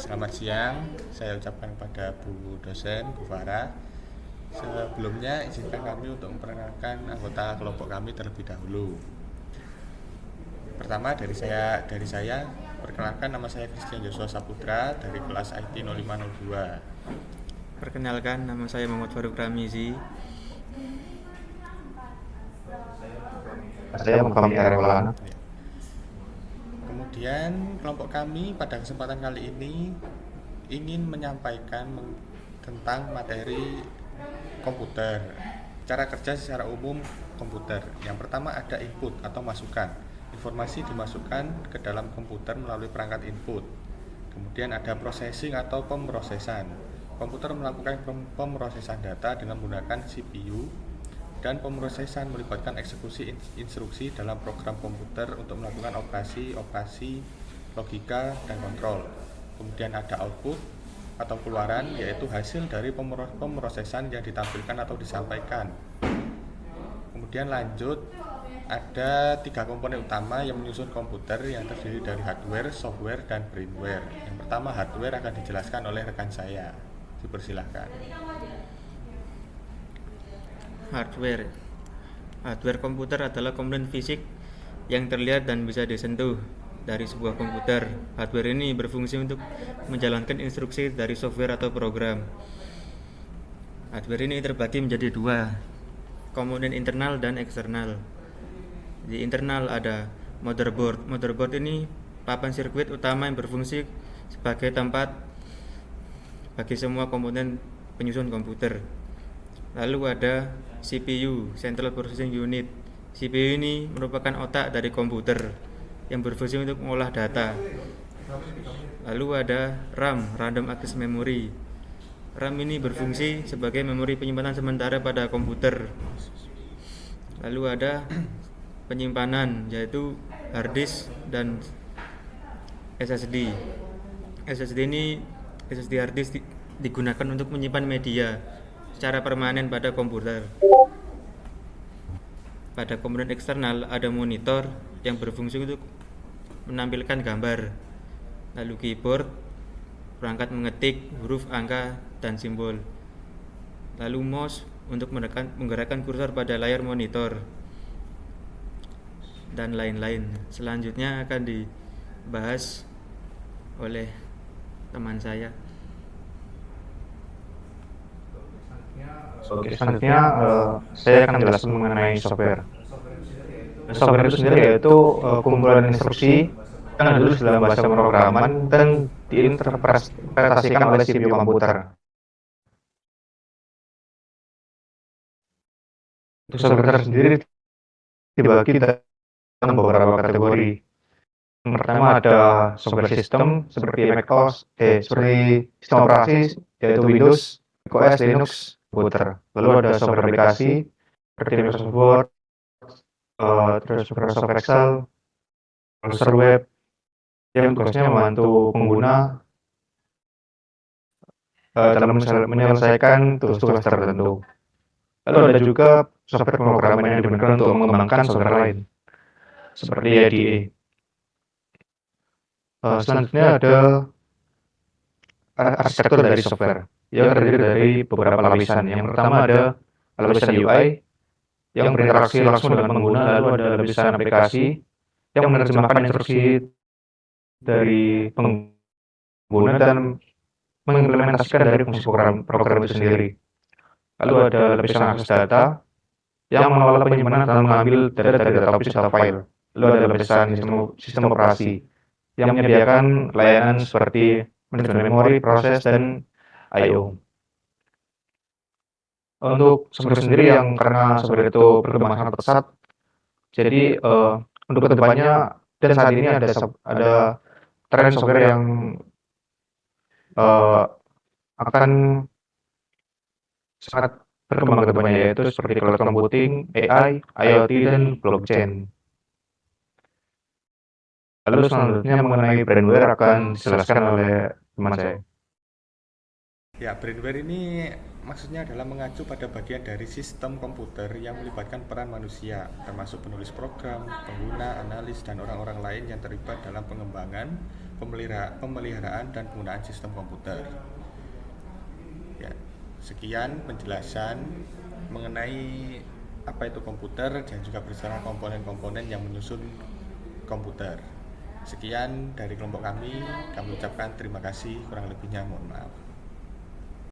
Selamat siang, saya ucapkan kepada Bu dosen, Bu Farah. Sebelumnya izinkan kami untuk memperkenalkan anggota kelompok kami terlebih dahulu. Pertama dari saya perkenalkan, nama saya Christian Joshua Saputra dari kelas IT 0502. Perkenalkan, nama saya Muhammad Faruk Ramizi. Saya Mufami Arewalana. Kemudian kelompok kami pada kesempatan kali ini ingin menyampaikan tentang materi komputer, cara kerja secara umum komputer. Yang pertama ada input atau masukan. Informasi dimasukkan ke dalam komputer melalui perangkat input. Kemudian ada processing atau pemrosesan. Komputer melakukan pemrosesan data dengan menggunakan CPU, dan pemrosesan melibatkan eksekusi instruksi dalam program komputer untuk melakukan operasi logika dan kontrol. Kemudian ada output atau keluaran, yaitu hasil dari pemrosesan yang ditampilkan atau disampaikan. Kemudian lanjut, ada 3 komponen utama yang menyusun komputer yang terdiri dari hardware, software, dan brainware. Yang pertama hardware akan dijelaskan oleh rekan saya. Dipersilahkan. Hardware komputer adalah komponen fisik yang terlihat dan bisa disentuh dari sebuah komputer. Hardware ini berfungsi untuk menjalankan instruksi dari software atau program. Hardware ini terbagi menjadi 2, komponen internal dan eksternal. Di internal ada motherboard. Motherboard ini papan sirkuit utama yang berfungsi sebagai tempat bagi semua komponen penyusun komputer. Lalu ada CPU, Central Processing Unit. CPU ini merupakan otak dari komputer yang berfungsi untuk mengolah data. Lalu ada RAM, Random Access Memory. RAM ini berfungsi sebagai memori penyimpanan sementara pada komputer. Lalu ada penyimpanan, yaitu hard disk dan SSD. SSD hard disk digunakan untuk menyimpan media secara permanen pada komputer. Pada komponen eksternal ada monitor yang berfungsi untuk menampilkan gambar, lalu keyboard, perangkat mengetik huruf, angka, dan simbol, lalu mouse untuk menggerakkan kursor pada layar monitor, dan lain-lain. Selanjutnya akan dibahas oleh teman saya. Oke, selanjutnya saya akan menjelaskan mengenai software. Software itu sendiri yaitu kumpulan instruksi yang ada dalam bahasa pemrograman dan diinterpretasikan oleh CPU komputer. Untuk software sendiri dibagi dalam beberapa kategori. Yang pertama ada software system seperti seperti sistem operasi yaitu Windows, macOS, Linux, komputer. Lalu ada software aplikasi seperti Microsoft Word, terus Microsoft Excel, browser web yang tugasnya membantu pengguna dalam menyelesaikan tugas-tugas tertentu. Lalu ada juga software pemrograman yang digunakan untuk mengembangkan software lain seperti IDE. Selanjutnya ada arsitektur dari software yang terdiri dari beberapa lapisan. Yang pertama ada lapisan UI yang berinteraksi langsung dengan pengguna, lalu ada lapisan aplikasi yang menerjemahkan instruksi dari pengguna dan mengimplementasikan dari fungsi program itu sendiri. Lalu ada lapisan akses data yang mengelola penyimpanan dan mengambil data dari database atau file. Lalu ada lapisan sistem operasi yang menyediakan layanan seperti manajemen memori, proses, dan I/O. Untuk software sendiri yang karena software itu berkembang sangat pesat, jadi untuk kedepannya dan saat ini ada tren software yang akan sangat berkembang ke depannya, yaitu seperti cloud computing, AI, IoT, dan blockchain. Lalu selanjutnya mengenai brainware akan dijelaskan oleh teman saya. Ya, brainware ini maksudnya adalah mengacu pada bagian dari sistem komputer yang melibatkan peran manusia, termasuk penulis program, pengguna, analis, dan orang-orang lain yang terlibat dalam pengembangan, pemeliharaan dan penggunaan sistem komputer. Ya, sekian penjelasan mengenai apa itu komputer dan juga bersama komponen-komponen yang menyusun komputer. Sekian dari kelompok kami ucapkan terima kasih, kurang lebihnya mohon maaf.